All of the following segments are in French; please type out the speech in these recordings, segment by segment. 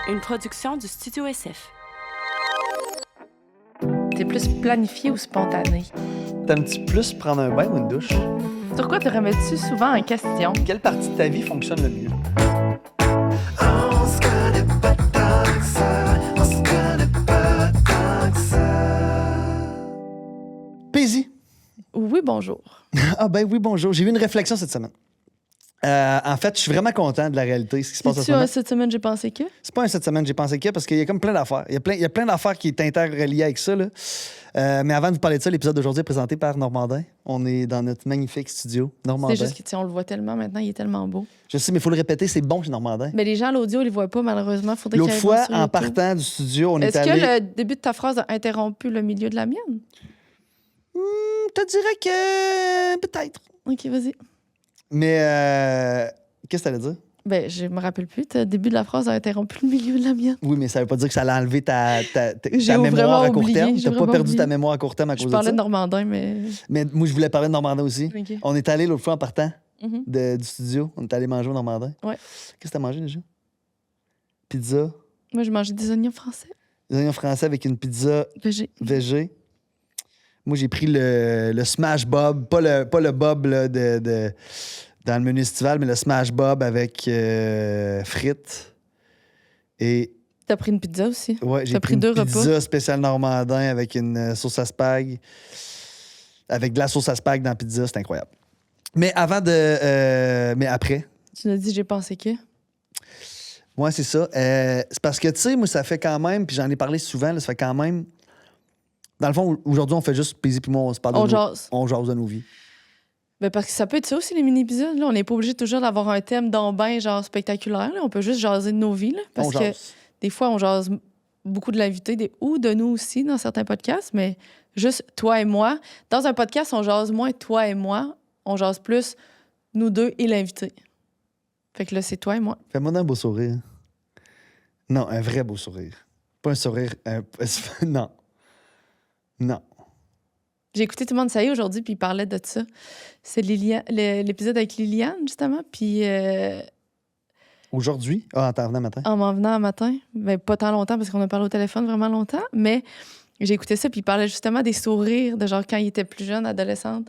une production du Studio SF. T'es plus planifié ou spontané? T'aimes-tu plus prendre un bain ou une douche? Sur quoi te remets-tu souvent en question? Quelle partie de ta vie fonctionne le mieux? On se connaît pas tant que ça, on se connaît pas tant que ça. Paisy. Oui, bonjour. Ah ben oui, bonjour. J'ai eu une réflexion cette semaine. En fait, je suis vraiment content de la réalité, ce qui se passe cette semaine. Cette semaine, j'ai pensé que? C'est pas un cette semaine, j'ai pensé que, parce qu'il y a comme plein d'affaires. Il y a plein d'affaires qui est interreliées avec ça, là. Mais avant de vous parler de ça, l'épisode d'aujourd'hui est présenté par Normandin. On est dans notre magnifique studio, Normandin. C'est juste que, tu sais, on le voit tellement maintenant, il est tellement beau. Je sais, mais il faut le répéter, c'est bon chez Normandin. Mais les gens à l'audio, ils le voient pas, malheureusement. Faudrait L'autre qu'ils aillent fois, voir sur en YouTube. partant du studio, on est Est-ce allé... que le début de ta phrase a interrompu le milieu de la mienne? Je te dirais que... peut-être. OK, vas-y. Mais... Qu'est-ce que t'allais dire? Ben, je me rappelle plus. Le début de la phrase a interrompu le milieu de la mienne. Oui, mais ça veut pas dire que ça allait enlever ta J'ai mémoire vraiment à court oublié, terme. j'ai T'as pas vraiment perdu ta oublié. mémoire à court terme à Je cause de parlais ça. de Normandin, mais... Mais moi, je voulais parler de Normandin aussi. OK. On est allé l'autre fois en partant Mhm. du studio. On est allé manger au Normandin. Ouais. Qu'est-ce que t'as mangé déjà? Pizza. Moi, j'ai mangé des oignons français. Des oignons français avec une pizza Végé. végé. Moi, j'ai pris le Smash Bob. Pas le Bob là, dans le menu estival, mais le Smash Bob avec frites. Et T'as pris une pizza aussi? ouais, j'ai T'as pris pris une deux pizza repas? spéciale Normandin avec une sauce à spag. Avec de la sauce à spag dans la pizza, c'est incroyable. Mais avant de... mais après... Tu nous as dit j'ai pensé que... Ouais, c'est ça. C'est parce que, tu sais, moi, ça fait quand même, puis j'en ai parlé souvent, là, ça fait quand même... Dans le fond, aujourd'hui, on fait juste Paisy puis moi, on se parle de On nos... jase. On jase de nos vies. Ben parce que ça peut être ça aussi, les mini-épisodes. Là. On n'est pas obligé toujours d'avoir un thème donc ben genre spectaculaire. Là. On peut juste jaser de nos vies. Là, parce On que jase. des fois, on jase beaucoup de l'invité ou de nous aussi dans certains podcasts, mais juste toi et moi. Dans un podcast, on jase moins toi et moi. On jase plus nous deux et l'invité. Fait que là, c'est toi et moi. Fais-moi un beau sourire. Non, un vrai beau sourire. Pas un sourire... non. Non. J'ai écouté Tout le monde ça y est aujourd'hui, puis il parlait de ça. C'est l'épisode avec Liliane, justement, puis Aujourd'hui? Ah, en t'en venant matin? en m'en venant un matin, ben, pas tant longtemps, parce qu'on a parlé au téléphone vraiment longtemps, mais j'ai écouté ça, puis il parlait justement des sourires, de genre quand il était plus jeune, adolescente.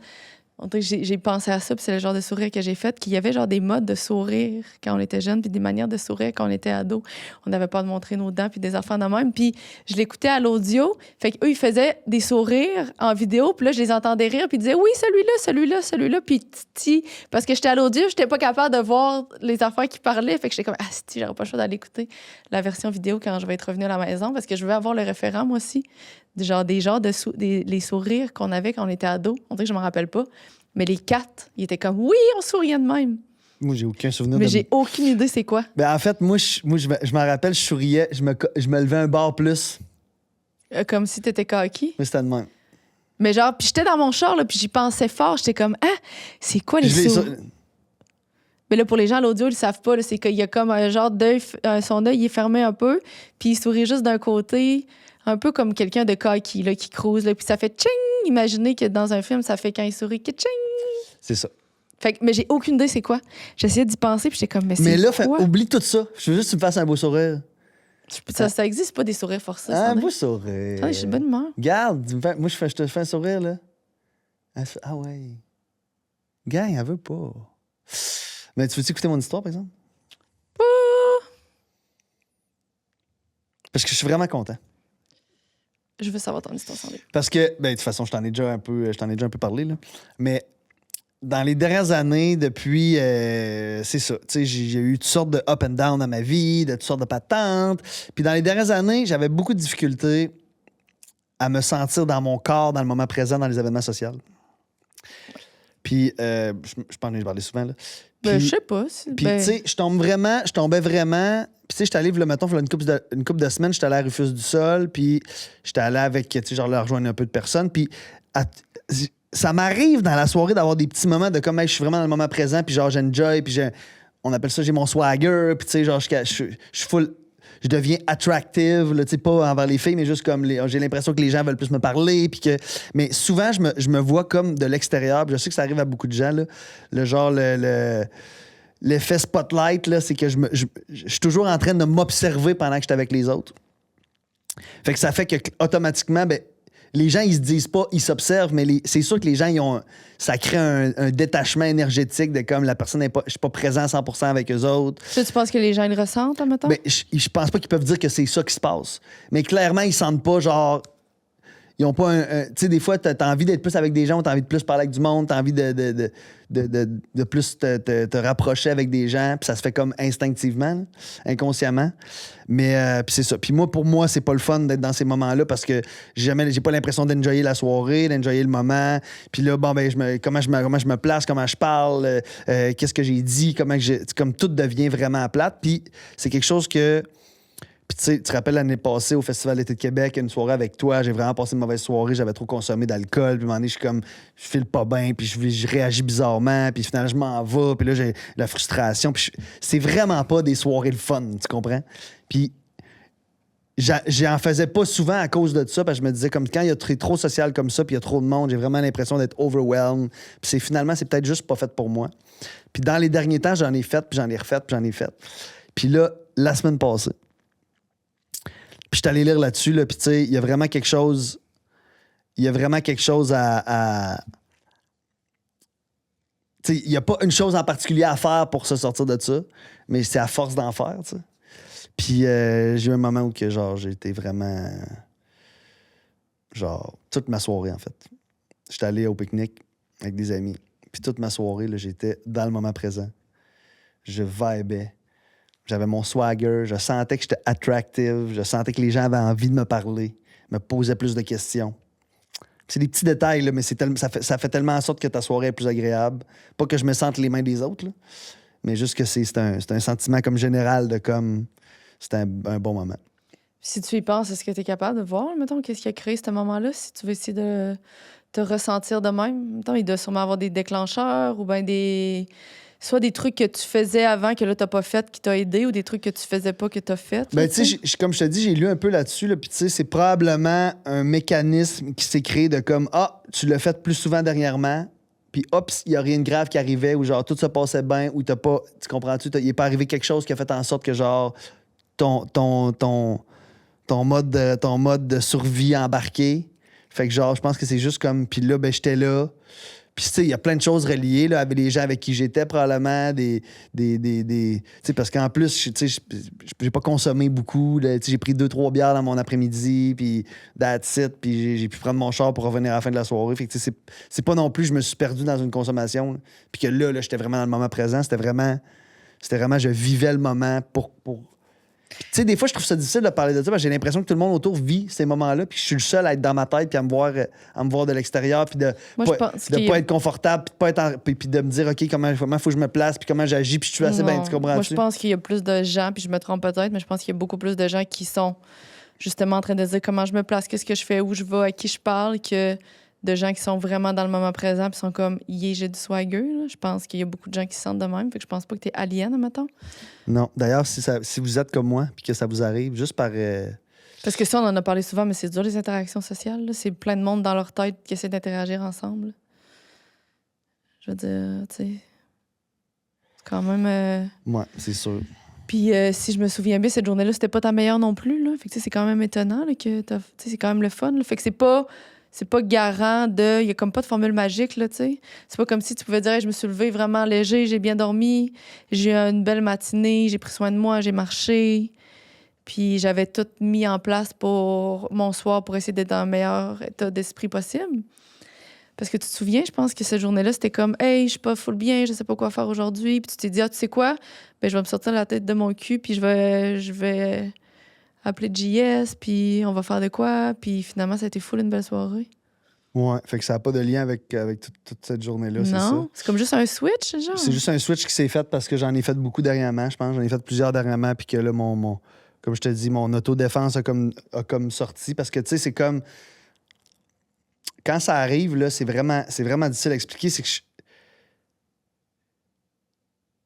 On dirait que j'ai pensé à ça, puis c'est le genre de sourire que j'ai fait, qu'il y avait genre des modes de sourire quand on était jeune, puis des manières de sourire quand on était ado. On n'avait pas de montrer nos dents, puis des enfants de même. Puis je l'écoutais à l'audio, fait qu'eux, ils faisaient des sourires en vidéo, puis là, je les entendais rire, puis ils disaient « Oui, celui-là, celui-là, celui-là », puis titi. Parce que j'étais à l'audio, j'étais pas capable de voir les affaires qui parlaient, fait que j'étais comme « Ah, si, j'aurais pas le choix d'aller écouter la version vidéo quand je vais être revenue à la maison, parce que je veux avoir le référent, moi aussi. » les sourires qu'on avait quand on était ado. On dirait que je m'en rappelle pas. Mais les quatre, ils étaient comme, oui, on souriait de même. Moi, j'ai aucun souvenir Mais de... j'ai aucune idée c'est quoi. Ben, en fait, moi, je m'en rappelle, je souriais, je me levais un bar plus. Comme si t'étais coquille. Mais c'était de même. Mais genre, puis j'étais dans mon char, là, puis j'y pensais fort. J'étais comme, ah, c'est quoi les sourires? Mais là, pour les gens à l'audio, ils le savent pas. Là, c'est qu'il y a comme un genre d'œil, son œil il est fermé un peu, puis il sourit juste d'un côté, un peu comme quelqu'un de coquille, là, qui crouse, là, puis ça fait tching. Imaginez que dans un film, ça fait quand il sourit, que tching. C'est ça. Fait que, mais j'ai aucune idée c'est quoi. J'essayais d'y penser, puis j'étais comme, mais c'est Mais là, quoi? oublie tout ça. Je veux juste que tu me fasses un beau sourire. Ça existe pas des sourires forcés. Un Sandrine. beau sourire. Ah, je suis de bonne humeur. Garde, moi, je te fais un sourire, là. Ah ouais. Gang, elle veut pas. Mais tu veux-tu écouter mon histoire, par exemple? Parce que je suis vraiment content. Je veux savoir ton histoire, Sandrine. Parce que, ben, de toute façon, je t'en ai déjà un peu parlé, là. Mais dans les dernières années, depuis, c'est ça. Tu sais, j'ai eu toutes sortes de up and down dans ma vie, de toutes sortes de patentes. Puis dans les dernières années, j'avais beaucoup de difficultés à me sentir dans mon corps, dans le moment présent, dans les événements sociaux. Puis, je pense que je parlais souvent, là. Ben, Puis- je sais pas. Puis, tu sais, je tombais vraiment. Puis, tu sais, j'étais allé, mettons, une couple de semaines, j'étais allé à Rufus du Sol, puis j'étais allé avec, tu sais, genre, leur rejoindre un peu de personnes. Puis, ça m'arrive dans la soirée d'avoir des petits moments de comme, hey, je suis vraiment dans le moment présent, puis genre, j'enjoy, puis on appelle ça, j'ai mon swagger, puis, tu sais, genre, je suis full. Je deviens attractive, là, tu sais, pas envers les filles, mais juste comme j'ai l'impression que les gens veulent plus me parler. Puis que... Mais souvent, je me vois comme de l'extérieur. Puis je sais que ça arrive à beaucoup de gens, là. Le genre, l'effet spotlight, là, c'est que je suis toujours en train de m'observer pendant que je suis avec les autres. Fait que ça fait que automatiquement, ben, les gens, ils se disent pas, ils s'observent, mais c'est sûr que les gens, ça crée un détachement énergétique de comme la personne n'est pas, je suis pas présent à 100% avec eux autres. Ça, tu penses que les gens ils le ressentent, admettons? Ben, je pense pas qu'ils peuvent dire que c'est ça qui se passe. Mais clairement, ils sentent pas genre. Ils ont pas tu sais, des fois, t'as envie d'être plus avec des gens, t'as envie de plus parler avec du monde, t'as envie de plus te rapprocher avec des gens, puis ça se fait comme instinctivement, là, inconsciemment. Mais puis c'est ça. Puis pour moi, c'est pas le fun d'être dans ces moments-là parce que j'ai pas l'impression d'enjoyer la soirée, d'enjoyer le moment. Puis là, bon, ben, comment je me place, comment je parle, qu'est-ce que j'ai dit, comme tout devient vraiment plate. Puis c'est quelque chose que. Puis tu sais, tu te rappelles l'année passée au Festival d'été de Québec, une soirée avec toi, j'ai vraiment passé une mauvaise soirée, j'avais trop consommé d'alcool, puis à un moment donné, je file pas bien, puis je réagis bizarrement, puis finalement, je m'en vais, puis là, j'ai la frustration, puis c'est vraiment pas des soirées de fun, tu comprends? Puis j'en faisais pas souvent à cause de ça, parce que je me disais, comme quand il y a trop social comme ça, puis il y a trop de monde, j'ai vraiment l'impression d'être overwhelmed, puis finalement, c'est peut-être juste pas fait pour moi. Puis dans les derniers temps, j'en ai fait, puis j'en ai refait, puis j'en ai fait. Puis là, la semaine passée, puis je suis allé lire là-dessus, là, puis tu sais, il y a vraiment quelque chose... Il y a vraiment quelque chose à... Tu sais, il n'y a pas une chose en particulier à faire pour se sortir de ça, mais c'est à force d'en faire, tu sais. Puis j'ai eu un moment où que, genre, j'ai été vraiment... Genre, toute ma soirée, en fait. J'étais allé au pique-nique avec des amis. Puis toute ma soirée, là, j'étais dans le moment présent. Je vibais. J'avais mon swagger, je sentais que j'étais attractive, je sentais que les gens avaient envie de me parler, me posaient plus de questions. C'est des petits détails, là, mais ça fait tellement en sorte que ta soirée est plus agréable. Pas que je me sente les mains des autres, là, mais juste que c'est un sentiment comme général de comme... C'était un bon moment. Si tu y penses, est-ce que tu es capable de voir, mettons, qu'est-ce qui a créé ce moment-là, si tu veux essayer de te ressentir de même? Mettons, il doit sûrement avoir des déclencheurs ou bien soit des trucs que tu faisais avant que là, t'as pas fait qui t'a aidé ou des trucs que tu faisais pas que t'as fait. Ben, tu sais, comme je te dis, j'ai lu un peu là-dessus, là, puis tu sais, c'est probablement un mécanisme qui s'est créé de comme, tu l'as fait plus souvent dernièrement, puis hop, il y a rien de grave qui arrivait, ou genre, tout se passait bien, ou t'as pas, tu comprends-tu, il est pas arrivé quelque chose qui a fait en sorte que genre, ton mode de survie embarqué. Fait que genre, je pense que c'est juste comme, puis là, ben, j'étais là. Puis, tu sais, il y a plein de choses reliées là, avec les gens avec qui j'étais, probablement. Tu sais, parce qu'en plus, tu sais, j'ai pas consommé beaucoup. Tu sais, j'ai pris 2-3 bières dans mon après-midi, puis that's it. Puis j'ai pu prendre mon char pour revenir à la fin de la soirée. Fait que, tu sais, c'est pas non plus je me suis perdu dans une consommation. Là. Puis que là, j'étais vraiment dans le moment présent. C'était vraiment, je vivais le moment pour... Tu sais, des fois, je trouve ça difficile de parler de ça parce que j'ai l'impression que tout le monde autour vit ces moments-là, puis je suis le seul à être dans ma tête, puis à me voir de l'extérieur, puis de pas être confortable, puis de me dire, OK, comment faut que je me place, puis comment j'agis, puis je suis assez bien, tu comprends? Moi, je pense qu'il y a plus de gens, puis je me trompe peut-être, mais je pense qu'il y a beaucoup plus de gens qui sont justement en train de dire comment je me place, qu'est-ce que je fais, où je vais, à qui je parle, que de gens qui sont vraiment dans le moment présent puis sont comme j'ai du swagger. Là. Je pense qu'il y a beaucoup de gens qui se sentent de même. Fait que je pense pas que t'es alien, admettons. Non. D'ailleurs, si vous êtes comme moi puis que ça vous arrive, juste par... Parce que ça, on en a parlé souvent, mais c'est dur, les interactions sociales. Là. C'est plein de monde dans leur tête qui essaie d'interagir ensemble. Je veux dire, tu sais... C'est quand même... Ouais, c'est sûr. Puis si je me souviens bien, cette journée-là, c'était pas ta meilleure non plus. Là. Fait que c'est quand même étonnant là, que c'est quand même le fun. Là. Fait que c'est pas garant de... Il y a comme pas de formule magique, là, tu sais. C'est pas comme si tu pouvais dire hey, « Je me suis levée vraiment léger, j'ai bien dormi, j'ai eu une belle matinée, j'ai pris soin de moi, j'ai marché. » Puis j'avais tout mis en place pour mon soir pour essayer d'être dans le meilleur état d'esprit possible. Parce que tu te souviens, je pense que cette journée-là, c'était comme « Hey, je suis pas full bien, je sais pas quoi faire aujourd'hui. » Puis tu t'es dit « Ah, tu sais quoi? Ben, je vais me sortir la tête de mon cul, puis je vais appeler JS, puis on va faire de quoi. » Puis finalement, ça a été full une belle soirée. Ouais, fait que ça n'a pas de lien avec toute cette journée-là, c'est ça? Non, c'est comme juste un switch, genre? C'est juste un switch qui s'est fait parce que j'en ai fait beaucoup dernièrement, je pense. J'en ai fait plusieurs dernièrement, puis que là, comme je te dis, mon autodéfense a comme sorti. Parce que, tu sais, c'est comme... Quand ça arrive, là, c'est vraiment difficile à expliquer. C'est que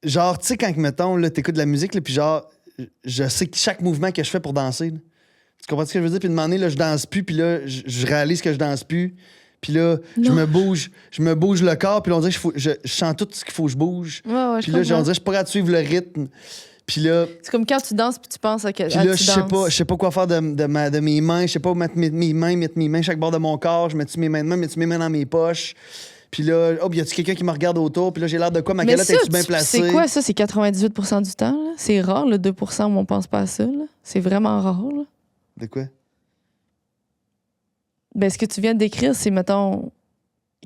genre, tu sais, quand, mettons, là, t'écoutes de la musique, là, puis genre, je sais que chaque mouvement que je fais pour danser, là, tu comprends ce que je veux dire? Puis de demander, là, je danse plus, puis là, je réalise que je danse plus. Puis là, je Non. me bouge le corps, puis là, on dirait que je sens tout ce qu'il faut que je bouge. Ouais, ouais, je Puis là, on comprends. dirait que je suis pas capable de suivre le rythme. Puis là, C'est comme quand tu danses puis tu penses à que puis à là tu je danses. sais pas quoi faire de mes mains. Je sais pas où mettre mes mains chaque bord de mon corps. Je mets-tu mes mains de main, mets-tu mes mains dans mes poches. Puis là, oh, y a-tu quelqu'un qui me regarde autour? Puis là, j'ai l'air de quoi? Ma Mais calotte ça, est-tu bien placée? c'est quoi ça? C'est 98% du temps, là? C'est rare, le 2% où on pense pas à ça, là. C'est vraiment rare, là. De quoi? Ben, ce que tu viens de décrire, c'est, mettons,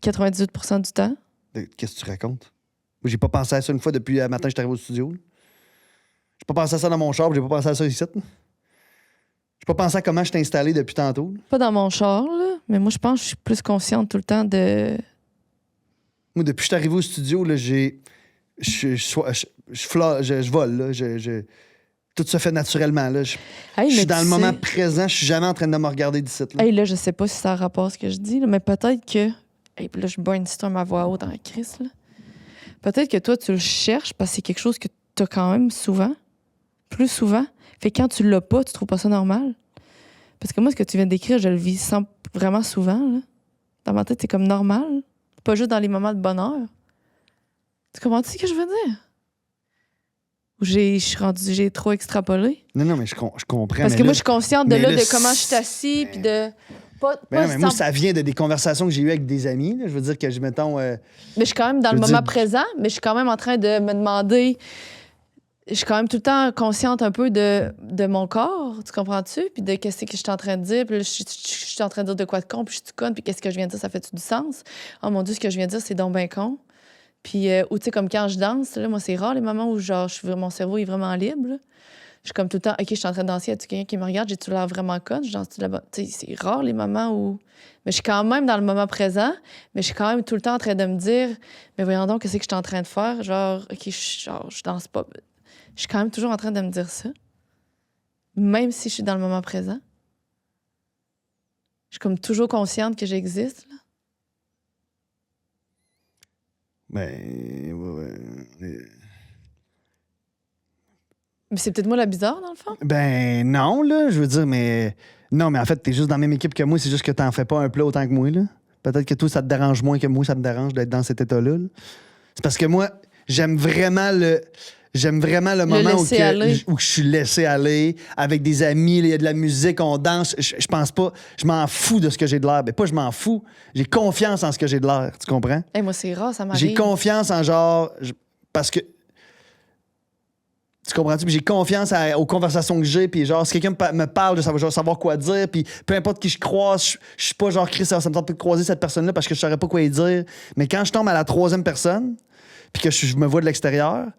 98% du temps. Qu'est-ce que tu racontes? Moi, j'ai pas pensé à ça une fois depuis le matin que je suis arrivé au studio. là. J'ai pas pensé à ça dans mon char, puis j'ai pas pensé à ça ici. là. J'ai pas pensé à comment je t'ai installé depuis tantôt. là. Pas dans mon char, là, mais moi, je pense que je suis plus consciente tout le temps de... Moi, depuis que je suis arrivé au studio, là, je vole. Là. Tout se fait naturellement. Là. Je Hey, suis mais dans tu le moment sais- présent. Je suis jamais en train de me regarder d'ici. là. Hey, là, je sais pas si ça a rapport à ce que je dis, là, mais peut-être que... Hey, puis là, je brainstorm à voix haute dans la crise, là. Peut-être que toi, tu le cherches parce que c'est quelque chose que tu as quand même souvent. Plus souvent. Fait que quand tu l'as pas, tu trouves pas ça normal. Parce que moi, ce que tu viens de décrire, je le vis vraiment souvent, là. Dans ma tête, c'est comme normal. Pas juste dans les moments de bonheur. Tu comprends-tu ce que je veux dire? Ou j'ai trop extrapolé? Non, mais je comprends. Parce mais que là- moi, je suis consciente de, mais là, là, de comment je suis assis, puis de... Pas Ben non, mais moi, sans- ça vient de des conversations que j'ai eues avec des amis. là. Je veux dire que, mettons... Mais je suis quand même dans Je le veux moment dire- présent, mais je suis quand même en train de me demander. Je suis quand même tout le temps consciente un peu de mon corps, tu comprends-tu? Puis de qu'est-ce que je suis en train de dire. Puis là, je suis en train de dire de quoi de con, puis je suis conne, puis qu'est-ce que je viens de dire, ça fait-tu du sens? Oh mon Dieu, ce que je viens de dire, c'est donc ben con. Puis, ou tu sais, comme quand je danse, là, moi, c'est rare les moments où, genre, mon cerveau est vraiment libre. là. Je suis comme tout le temps, OK, je suis en train de danser, y a-tu quelqu'un qui me regarde? J'ai-tu l'air vraiment conne? Je danse-tu là-bas? Tu sais, c'est rare les moments où. Mais je suis quand même dans le moment présent, mais je suis quand même tout le temps en train de me dire, mais voyons donc, qu'est-ce que je suis en train de faire? Genre, OK, je danse pas. Je suis quand même toujours en train de me dire ça, même si je suis dans le moment présent. Je suis comme toujours consciente que j'existe. là. Ben... ouais. Mais c'est peut-être moi la bizarre, dans le fond. Ben non, là, je veux dire, mais... Non, mais en fait, t'es juste dans la même équipe que moi, c'est juste que t'en fais pas un plat autant que moi, là. Peut-être que toi, ça te dérange moins que moi, ça me dérange d'être dans cet état-là. là. C'est parce que moi, j'aime vraiment le moment laisser aller. où je suis laissé aller, avec des amis, il y a de la musique, on danse. Je pense pas... Je m'en fous de ce que j'ai de l'air. Ben pas je m'en fous. J'ai confiance en ce que j'ai de l'air, tu comprends? Hey, moi, c'est rare, ça m'arrive. J'ai confiance en genre... Parce que... Tu comprends-tu? Puis j'ai confiance aux conversations que j'ai. Puis genre, si quelqu'un me parle, je vais savoir quoi dire. Puis peu importe qui je croise, je suis pas genre, Chris, ça me tente pas de croiser cette personne-là parce que je saurais pas quoi y dire. Mais quand je tombe à la troisième personne, puis que je me vois de l'extérieur,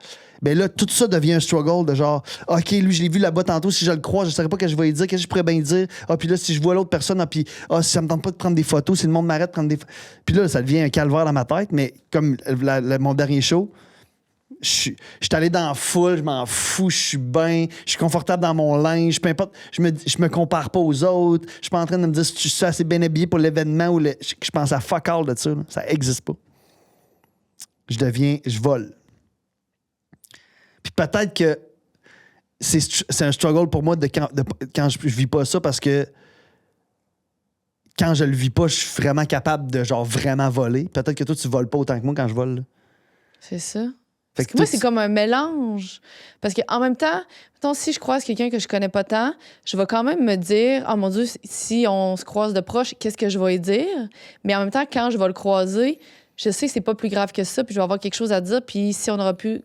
ben là, tout ça devient un struggle de genre, OK, lui, je l'ai vu là-bas tantôt, si je le croise, je saurais pas ce que je vais y dire, qu'est-ce que je pourrais bien dire. Ah, puis là, si je vois l'autre personne, ah, puis si ça me tente pas de prendre des photos, si le monde m'arrête de prendre des photos. Puis là, ça devient un calvaire dans ma tête. Mais comme mon dernier show, je suis allé dans la foule, je m'en fous, je suis bien, je suis confortable dans mon linge, peu importe, je me compare pas aux autres, je suis pas en train de me dire si je suis assez bien habillé pour l'événement ou je pense à fuck all de ça, là. Ça existe pas. Je vole. Puis peut-être que c'est un struggle pour moi quand je vis pas ça parce que quand je le vis pas, je suis vraiment capable de genre vraiment voler. Peut-être que toi, tu voles pas autant que moi quand je vole. là. C'est ça. Fait Parce que moi, tout- c'est comme un mélange. Parce qu'en même temps, mettons, si je croise quelqu'un que je connais pas tant, je vais quand même me dire, oh mon Dieu, si on se croise de proche, qu'est-ce que je vais lui dire? Mais en même temps, quand je vais le croiser, je sais que c'est pas plus grave que ça, puis je vais avoir quelque chose à dire, puis si on n'aura plus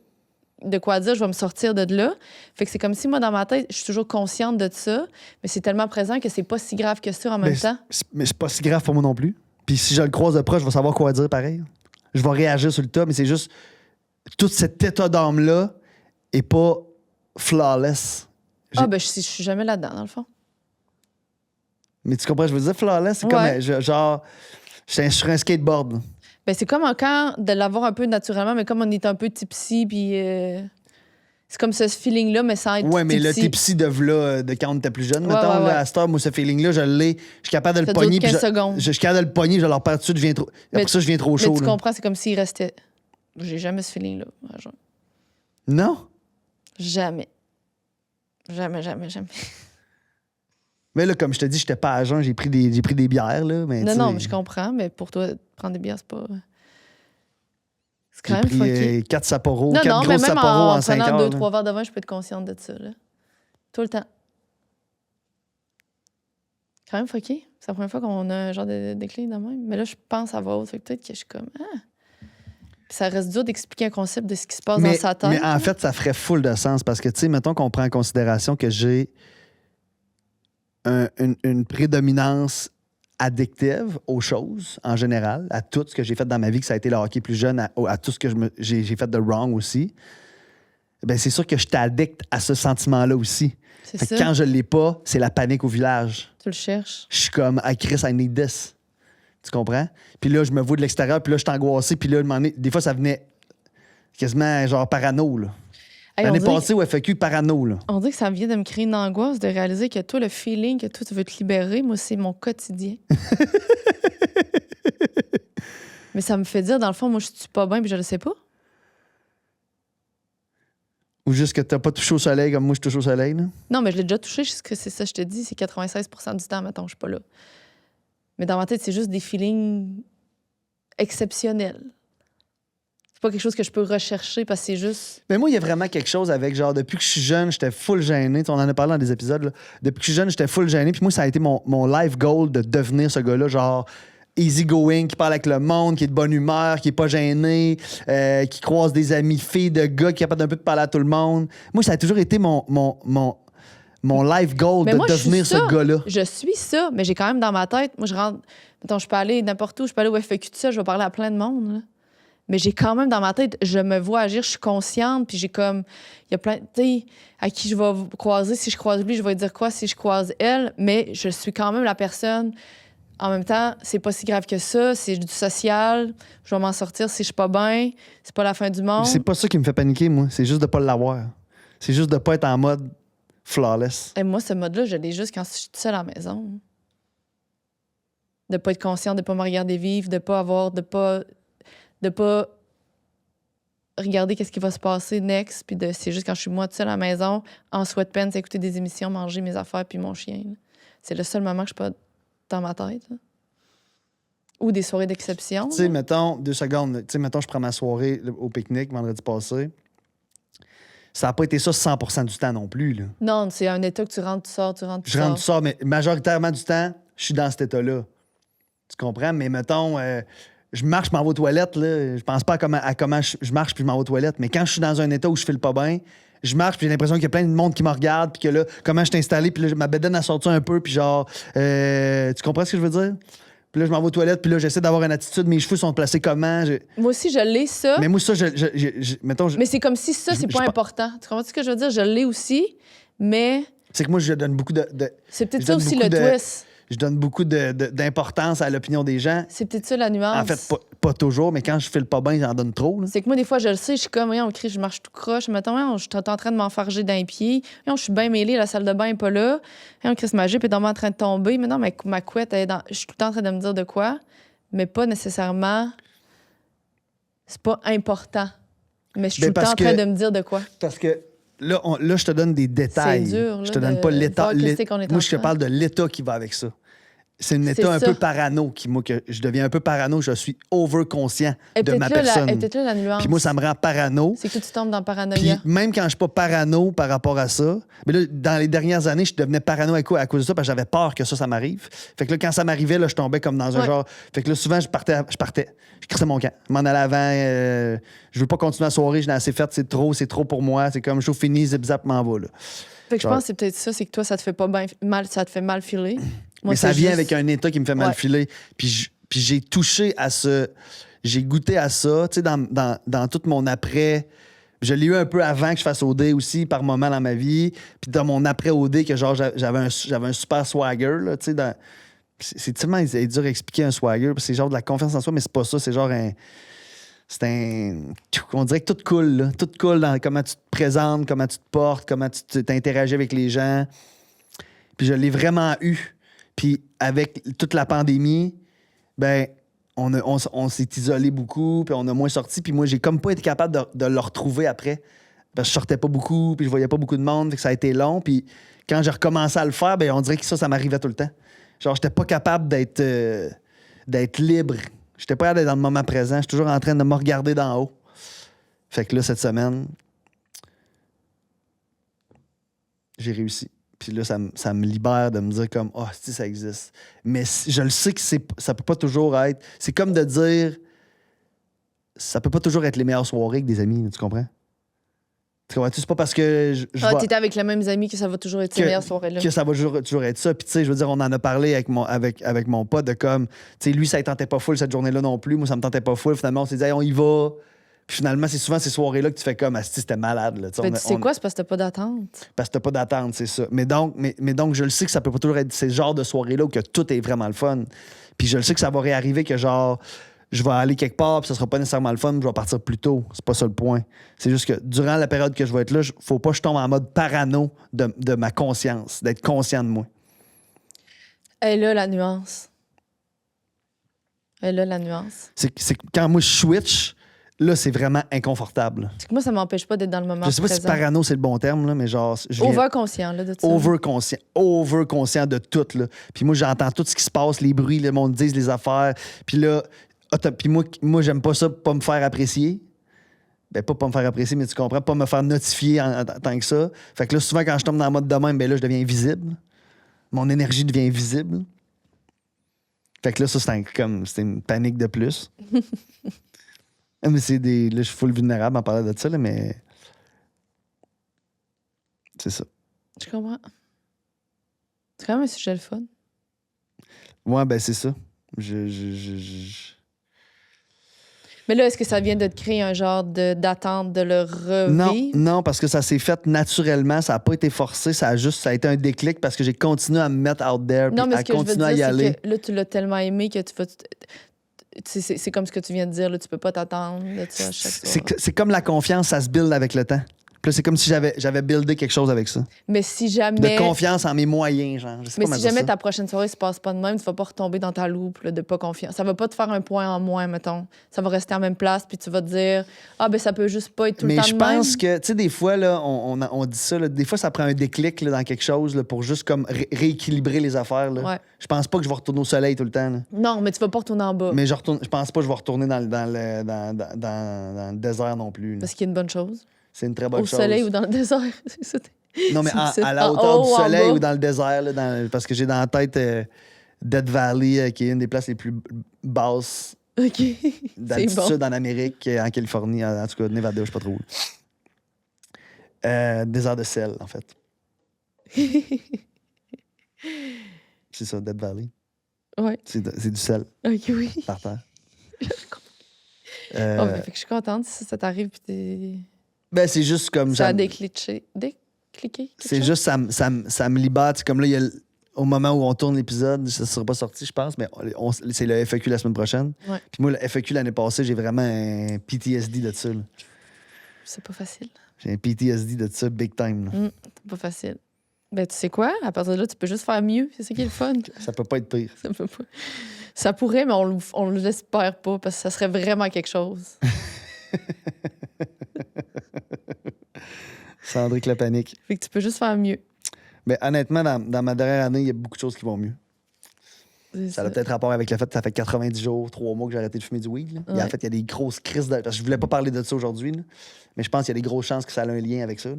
de quoi dire, je vais me sortir de là. Fait que c'est comme si moi, dans ma tête, je suis toujours consciente de ça, mais c'est tellement présent que c'est pas si grave que ça en même temps. Mais c'est pas si grave pour moi non plus. Puis si je le croise de proche, je vais savoir quoi dire pareil. Je vais réagir sur le tas, mais c'est juste tout cet état d'âme-là est pas flawless. Ah, ben, je suis jamais là-dedans, dans le fond. Mais tu comprends, je veux dire, flawless, c'est Ouais. comme genre, j'étais sur un skateboard. là. Ben, c'est comme encore de l'avoir un peu naturellement, mais comme on est un peu tipsy, puis c'est comme ce feeling-là, mais sans être Ouais, mais le tipsy. tipsy de v'là, de quand on était plus jeune, Ouais, mettons, ouais, là, ouais. à cette heure, moi, ce feeling-là, je l'ai. Je suis capable de Ça le dure pogner. puis 15 secondes. Je suis capable de le pogner, je leur perds dessus, je viens trop. Mais- Après ça, je viens trop Mais chaud. tu là. comprends, c'est comme s'il restait. J'ai jamais ce feeling-là. Genre. Non? Jamais. Jamais, jamais, jamais. Mais là, comme je te dis, j'étais pas à jeun, j'ai pris des bières, là. Mais Non, tu non, sais, mais je comprends, mais pour toi, prendre des bières, c'est pas. C'est quand j'ai même pris fucké. 4 Sapporo, Non, 4 non, mais gros même Sapporo en en 5 prenant heures. 2-3 verres de vin, je peux être consciente de ça, là. Tout le temps. Quand même fucké. C'est la première fois qu'on a un genre de déclin de même. Mais là, je pense à voix haute. Fait que peut-être que je suis comme. Ah. Puis ça reste dur d'expliquer un concept de ce qui se passe dans sa tête. Mais en là. fait, ça ferait full de sens parce que, tu sais, mettons qu'on prend en considération que j'ai une prédominance addictive aux choses en général, à tout ce que j'ai fait dans ma vie, que ça a été le hockey plus jeune, à tout ce que j'ai fait de wrong aussi. Ben c'est sûr que je t'addict à ce sentiment-là aussi. C'est Fait que ça. quand je l'ai pas, c'est la panique au village. Tu le cherches. Je suis comme, ah, Chris, I need this. Tu comprends? Puis là, je me vois de l'extérieur, puis là, je suis angoissé, puis là, un moment donné, des fois, ça venait quasiment genre parano, là. Hey, L'année on dirait passée, au FAQ, parano, là. On dit que ça vient de me créer une angoisse de réaliser que toi, le feeling que toi, tu veux te libérer, moi, c'est mon quotidien. Mais ça me fait dire, dans le fond, moi, je suis pas bien, puis je le sais pas. Ou juste que t'as pas touché au soleil comme moi, je touche au soleil, là. Non, mais je l'ai déjà touché, je sais que c'est ça, je te dis, c'est 96 du temps, mettons, je suis pas là. Mais dans ma tête, c'est juste des feelings exceptionnels. C'est pas quelque chose que je peux rechercher parce que c'est juste. Mais moi, il y a vraiment quelque chose avec, genre, depuis que je suis jeune, j'étais full gêné. Tu sais, on en a parlé dans des épisodes, là. Depuis que je suis jeune, j'étais full gêné. Puis moi, ça a été mon life goal de devenir ce gars-là, genre, easy going, qui parle avec le monde, qui est de bonne humeur, qui est pas gêné, qui croise des amis filles, de gars, qui est capable d'un peu de parler à tout le monde. Moi, ça a toujours été mon life goal Mais de moi, je suis devenir ce ça. gars-là. Je suis ça, mais j'ai quand même dans ma tête, moi, je rentre. Mettons, je peux aller n'importe où, je peux aller au FAQ, tout ça, je vais parler à plein de monde, là. Mais j'ai quand même dans ma tête, je me vois agir, je suis consciente, puis j'ai comme. Il y a plein. Tu sais, à qui je vais croiser. Si je croise lui, je vais dire quoi si je croise elle. Mais je suis quand même la personne. En même temps, c'est pas si grave que ça. C'est du social. Je vais m'en sortir si je suis pas bien. C'est pas la fin du monde. C'est pas ça qui me fait paniquer, moi. C'est juste de pas l'avoir. C'est juste de pas être en mode flawless. Et moi, ce mode-là, je l'ai juste quand je suis toute seule à la maison. De pas être consciente, de pas me regarder vivre, de pas avoir. De pas regarder qu'est-ce qui va se passer next, puis c'est juste quand je suis moi toute seule à la maison, en sweatpants, écouter des émissions, manger mes affaires, puis mon chien. Là. C'est le seul moment que je suis pas dans ma tête. Là. Ou des soirées d'exception. Tu sais, là. mettons, 2 secondes. Tu sais, mettons, je prends ma soirée au pique-nique vendredi passé. Ça n'a pas été ça 100% du temps non plus, là. Non, c'est un état que tu rentres, tu sors, tu rentres, tu Je sors. rentre, tu sors, mais majoritairement du temps, je suis dans cet état-là. Tu comprends? Mais mettons, je marche, je m'en vais aux toilettes, là. Je pense pas à comment je marche puis je m'en vais aux toilettes. Mais quand je suis dans un état où je file pas bien, je marche puis j'ai l'impression qu'il y a plein de monde qui me regarde puis que là, comment je suis installé puis là, ma bedaine a sorti un peu puis genre, tu comprends ce que je veux dire? Puis là, je m'en vais aux toilettes puis là, j'essaie d'avoir une attitude, mes cheveux sont placés comment? Moi aussi, je l'ai, ça. Mais moi, ça, mettons, Mais c'est comme si ça, c'est je pas pense- important. Tu comprends ce que je veux dire? Je l'ai aussi, mais c'est que moi, je donne beaucoup c'est peut-être Je ça donne aussi beaucoup le de- twist. je donne beaucoup d'importance à l'opinion des gens. C'est peut-être ça la nuance. En fait, pas toujours, mais quand je file pas bien, j'en donne trop. Là. C'est que moi, des fois, je le sais, je suis comme, on crie, je marche tout croche. Mettons, je suis en train de m'enfarger d'un pied. Je suis bien mêlée, la salle de bain n'est pas là. On crie, ma jupe est en train de tomber. Mais non, ma couette, je suis tout le temps en train de me dire de quoi, mais pas nécessairement. C'est pas important. Mais je suis Ben, tout le temps en parce train que- de me dire de quoi. Parce que là, je te donne des détails. C'est dur, là, je te donne de pas l'état. voir qu'est-ce qu'on est en Moi, je te train. parle de l'état qui va avec ça. C'est un C'est état un ça. peu parano que je deviens un peu parano. Je suis over-conscient Et de ma peut-être là, personne. peut-être là la nuance. Puis moi, ça me rend parano. C'est que tu tombes dans le Puis paranoïa. même quand je suis pas parano par rapport à ça, mais là, dans les dernières années, je devenais parano à cause de ça parce que j'avais peur que ça m'arrive. Fait que là, quand ça m'arrivait, là, je tombais comme dans un Ouais. genre. Fait que là, souvent, je partais. Je crissais mon camp. Je m'en allais avant. Je veux pas continuer la soirée, je l'ai assez faite, c'est trop pour moi. C'est comme, je fini, zip zap, m'en va, là. Fait que je genre- pense que c'est peut-être ça, c'est que toi, ça te fait pas bien mal, ça te fait mal filer. Moi, Mais ça c'est vient juste- avec un état qui me fait mal Ouais. filer. Puis j'ai touché à ce. J'ai goûté à ça, tu sais, dans tout mon après. Je l'ai eu un peu avant que je fasse OD aussi, par moment dans ma vie. Puis dans mon après OD, que genre, j'avais un super swagger, là, tu sais. C'est tellement dur à expliquer un swagger. Parce que c'est genre de la confiance en soi, mais c'est pas ça. C'est genre un. C'est un. On dirait que tout coule, là. Tout coule dans comment tu te présentes, comment tu te portes, comment tu t'interagis avec les gens. Puis je l'ai vraiment eu. Puis avec toute la pandémie, ben on s'est isolé beaucoup, puis on a moins sorti. Puis moi, j'ai comme pas été capable de le retrouver après. Parce que je sortais pas beaucoup, puis je voyais pas beaucoup de monde, fait que ça a été long. Puis quand j'ai recommencé à le faire, ben on dirait que ça m'arrivait tout le temps. Genre, j'étais pas capable d'être libre. J'étais pas capable d'être dans le moment présent. Je suis toujours en train de me regarder d'en haut. Fait que là, cette semaine, j'ai réussi. Puis là, ça me libère de me dire comme, oh, si ça existe. Mais je le sais que ça peut pas toujours être... C'est comme de dire, ça peut pas toujours être les meilleures soirées avec des amis, tu comprends? Tu comprends-tu? C'est pas parce que t'étais avec les mêmes amis que ça va toujours être ces meilleures soirées-là. que ça va toujours être ça. Puis tu sais, je veux dire, on en a parlé avec mon pote de comme, tu sais, lui, ça ne tentait pas full cette journée-là non plus. Moi, ça me tentait pas full. Finalement, on s'est dit, hey, on y va. Puis finalement, c'est souvent ces soirées-là que tu fais comme, asti, c'était malade. Là. Mais tu sais quoi? C'est parce que t'as pas d'attente. Parce que t'as pas d'attente, c'est ça. Mais donc, je le sais que ça peut pas toujours être ces genres de soirées-là où que tout est vraiment le fun. Puis je le sais que ça va réarriver que genre, je vais aller quelque part, puis ça sera pas nécessairement le fun, je vais partir plus tôt. C'est pas ça le point. C'est juste que durant la période que je vais être là, faut pas que je tombe en mode parano de ma conscience, d'être conscient de moi. Et là, la nuance. Et là, la nuance. C'est que quand moi je switch, là, c'est vraiment inconfortable. C'est que moi, ça m'empêche pas d'être dans le moment Je sais pas présent. si parano, c'est le bon terme, là, mais genre... Over-conscient, là, de ça. Over-conscient de tout, là. Puis moi, j'entends tout ce qui se passe, les bruits, le monde dit les affaires. Puis là... Puis moi, j'aime pas ça, pas me faire apprécier. Ben, pas me faire apprécier, mais tu comprends, pas me faire notifier en tant que ça. Fait que là, souvent, quand je tombe dans le mode de même, ben là, je deviens invisible. Mon énergie devient visible. Fait que là, ça, c'est une panique de plus. Mais là, je suis full vulnérable en parlant de ça, là, mais... C'est ça. Je comprends. C'est quand même un sujet le fun. Ouais, ben, c'est ça. Mais là, est-ce que ça vient de te créer un genre d'attente de le revivre? Non, parce que ça s'est fait naturellement, ça n'a pas été forcé, ça a été un déclic parce que j'ai continué à me mettre out there, Non, mais à ce que je veux continuer à y dire, aller. c'est que là, tu l'as tellement aimé que tu vas... C'est comme ce que tu viens de dire, là, tu peux pas t'attendre de ça à chaque fois. C'est comme la confiance, ça se build avec le temps. Puis là, c'est comme si j'avais buildé quelque chose avec ça. Mais si jamais... De confiance en mes moyens, genre. Je sais Mais pas si comment jamais dire ça. ta prochaine soirée se passe pas de même, tu vas pas retomber dans ta loupe là, de pas confiance. Ça va pas te faire un point en moins, mettons. Ça va rester en même place, puis tu vas te dire « Ah, ben ça peut juste pas être tout le temps Mais de je même. » pense que, tu sais, des fois, là, on dit ça, là, des fois, ça prend un déclic là, dans quelque chose là, pour juste comme rééquilibrer les affaires. Là. Ouais. Je pense pas que je vais retourner au soleil tout le temps. Là. Non, mais tu vas pas retourner en bas. Mais je pense pas que je vais retourner dans le désert non plus. Là. Parce qu'il y a une bonne chose. C'est une très bonne Au chose. soleil ou dans le désert. C'est ça. Non, mais C'est à la en hauteur haut, du en soleil bas. ou dans le désert, là, parce que j'ai dans la tête Death Valley, qui est une des places les plus basses OK. C'est d'altitude bon. en Amérique, en Californie, en tout cas, Nevada, je sais pas trop où. Désert de sel, en fait. C'est ça, Death Valley. Ouais. C'est du sel OK, oui. par terre. Oh, ben, fait que je suis contente si ça t'arrive puis t'es... Ben, c'est juste comme... Ça a j'aime- décliqué. Décliqué? C'est juste, ça me libère. Tu sais, comme là, il y a au moment où on tourne l'épisode, ça ne sera pas sorti, je pense, mais c'est le FAQ la semaine prochaine. Ouais. Puis moi, le FAQ l'année passée, j'ai vraiment un PTSD de ça. Là. C'est pas facile. J'ai un PTSD de ça big time. Là. C'est pas facile. Ben, tu sais quoi? À partir de là, tu peux juste faire mieux. C'est ça qui est le fun. Ça peut pas être pire. Ça peut pas. Ça pourrait, mais on l'espère pas parce que ça serait vraiment quelque chose. Cendric la panique. Fait que tu peux juste faire mieux. Mais honnêtement, dans ma dernière année, il y a beaucoup de choses qui vont mieux. Ça a peut-être rapport avec le fait que ça fait 90 jours, 3 mois que j'ai arrêté de fumer du weed. Là. Ouais. En fait, il y a des grosses crises. Parce que je voulais pas parler de ça aujourd'hui, là. Mais je pense qu'il y a des grosses chances que ça a un lien avec ça. Là.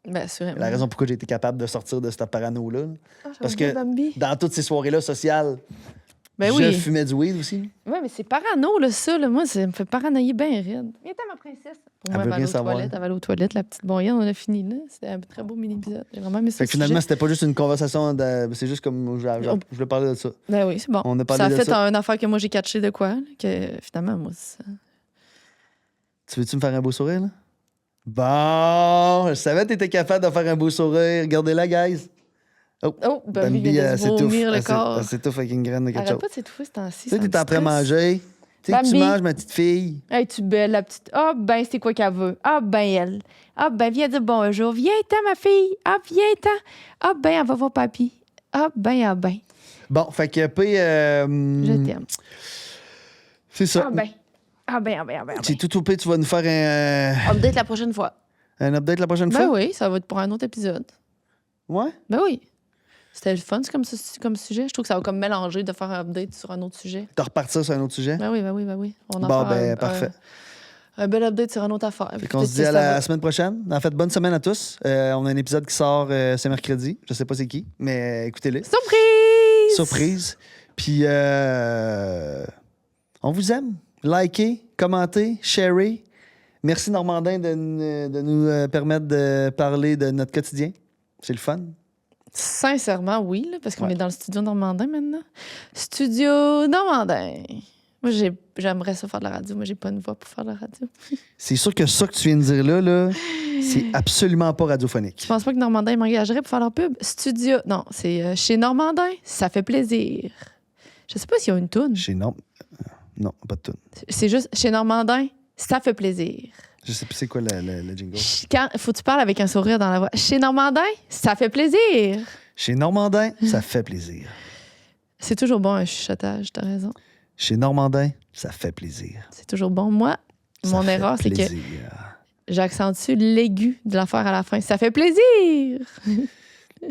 Ben, assurément. La raison pourquoi j'ai été capable de sortir de cette parano-là. Là. Ah, Parce j'aime que bien Bambi. dans toutes ces soirées-là sociales, Ben je oui. fumais du weed aussi. Ouais, mais c'est parano, là, ça. Là. Moi, ça me fait paranoïer bien raide. Viens, ma princesse. Pour moi, Elle veut elle va rien aller aux savoir. toilettes. Elle va aller aux toilettes, la petite bonne. On a fini, là. C'était un très beau mini-épisode. J'ai vraiment aimé ça. Fait que le finalement, sujet. c'était pas juste une conversation. C'est juste comme. Je voulais parler de ça. Ben oui, c'est bon. On a parlé Ça a de fait ça. une affaire que moi, j'ai catché de quoi, là, que finalement, moi, ça... Tu veux-tu me faire un beau sourire, là? Bon, je savais que t'étais capable de faire un beau sourire. Regardez-la, guys. Oh, Bambi Bambi, vient de elle se s'étouffe. vomir le Elle corps. s'étouffe avec une graine de quelque Arrête chose. pas de s'étouffer ce temps-ci. Tu sais, ça me t'es en train de stresse. manger. Tu sais que tu Bambi. manges, ma petite fille. Hey, tu belle, la petite. Ah, ben, c'est quoi qu'elle veut? Ah, ben, elle. Ah, ben, viens dire bonjour. Viens-t'en, ma fille. Ah, viens-t'en. Ah, ben, elle va voir papy. Ah, ben, ah, ben. Bon, fait que P. Je t'aime. C'est ça. Ah, ben. Ah, ben, ah, ben, ah, ben. Ah, C'est ben. tout au P, tu vas nous faire un. Update la prochaine fois. Un update la prochaine Ben fois? oui, ça va être pour un autre épisode. Ouais? Ben oui. C'était le fun, c'est comme sujet. Je trouve que ça va comme mélanger de faire un update sur un autre sujet. De repartir sur un autre sujet? Ben oui, ben oui, ben oui. On en Bon, fera ben, parfait. un bel update sur une autre affaire. Fait qu'on se dit à la semaine prochaine. En fait, bonne semaine à tous. On a un épisode qui sort ce mercredi. Je sais pas c'est qui, mais écoutez-le. Surprise! Surprise. Puis, on vous aime. Likez, commentez, sharez. Merci Normandin de nous permettre de parler de notre quotidien. C'est le fun. Sincèrement, oui, là, parce qu'on Ouais. est dans le studio Normandin maintenant. Studio Normandin. Moi, j'aimerais ça faire de la radio. Moi, j'ai pas une voix pour faire de la radio. C'est sûr que ça que tu viens de dire là, c'est absolument pas radiophonique. Je pense pas que Normandin m'engagerait pour faire leur pub. Studio. Non, c'est chez Normandin. Ça fait plaisir. Je sais pas s'il y a une toune. Chez non, pas de tune. C'est juste chez Normandin. Ça fait plaisir. Je sais plus c'est quoi le jingle. Quand faut que tu parles avec un sourire dans la voix. Chez Normandin, ça fait plaisir. Chez Normandin, ça fait plaisir. C'est toujours bon un chuchotage, t'as raison. Chez Normandin, ça fait plaisir. C'est toujours bon. Moi, Ça mon fait erreur, c'est que plaisir. j'accentue l'aigu de l'affaire à la fin. Ça fait plaisir.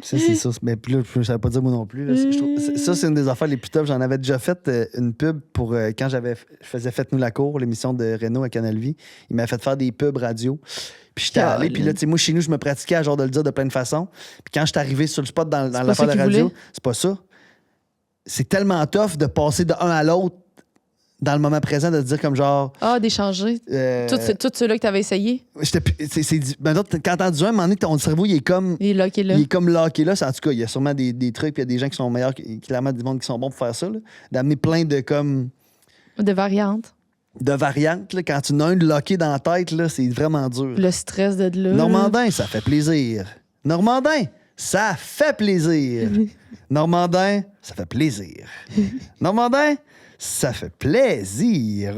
Ça, c'est ça. Mais puis là, je ne savais pas dire moi non plus. Là. Ça, c'est une des affaires les plus top. J'en avais déjà fait une pub pour quand je faisais Faites-nous la cour, l'émission de Renaud à Canal Vie. Il m'a fait faire des pubs radio. Puis j'étais allé. Puis là, tu sais, moi, chez nous, je me pratiquais à genre de le dire de plein de façons. Puis quand je suis arrivé sur le spot dans pas l'affaire ça de qu'il radio, voulait? c'est pas ça. C'est tellement tough de passer de un à l'autre dans le moment présent, de se dire comme genre. Ah, d'échanger. Tout ceux-là que t'avais essayé. Ben, quand t'as entendu un, à un moment donné, ton cerveau, il est comme. Il est locké là. Il est comme locké là. En tout cas, il y a sûrement des trucs, puis il y a des gens qui sont meilleurs, clairement du monde qui sont bons pour faire ça. Là. D'amener plein de comme De variantes. de variantes. Là. Quand tu en as un de locké dans la tête, là, c'est vraiment dur. Le stress de là. Normandin, ça fait plaisir. Normandin, ça fait plaisir. Normandin, ça fait plaisir. Normandin, ça fait plaisir.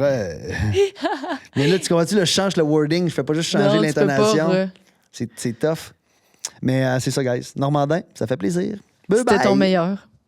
Mais là, tu comprends-tu, là, je change le wording, je fais pas juste changer Non, tu peux pas, l'intonation. ouais. C'est tough. Mais c'est ça, guys. Normandin, ça fait plaisir. Bye C'était bye. ton meilleur.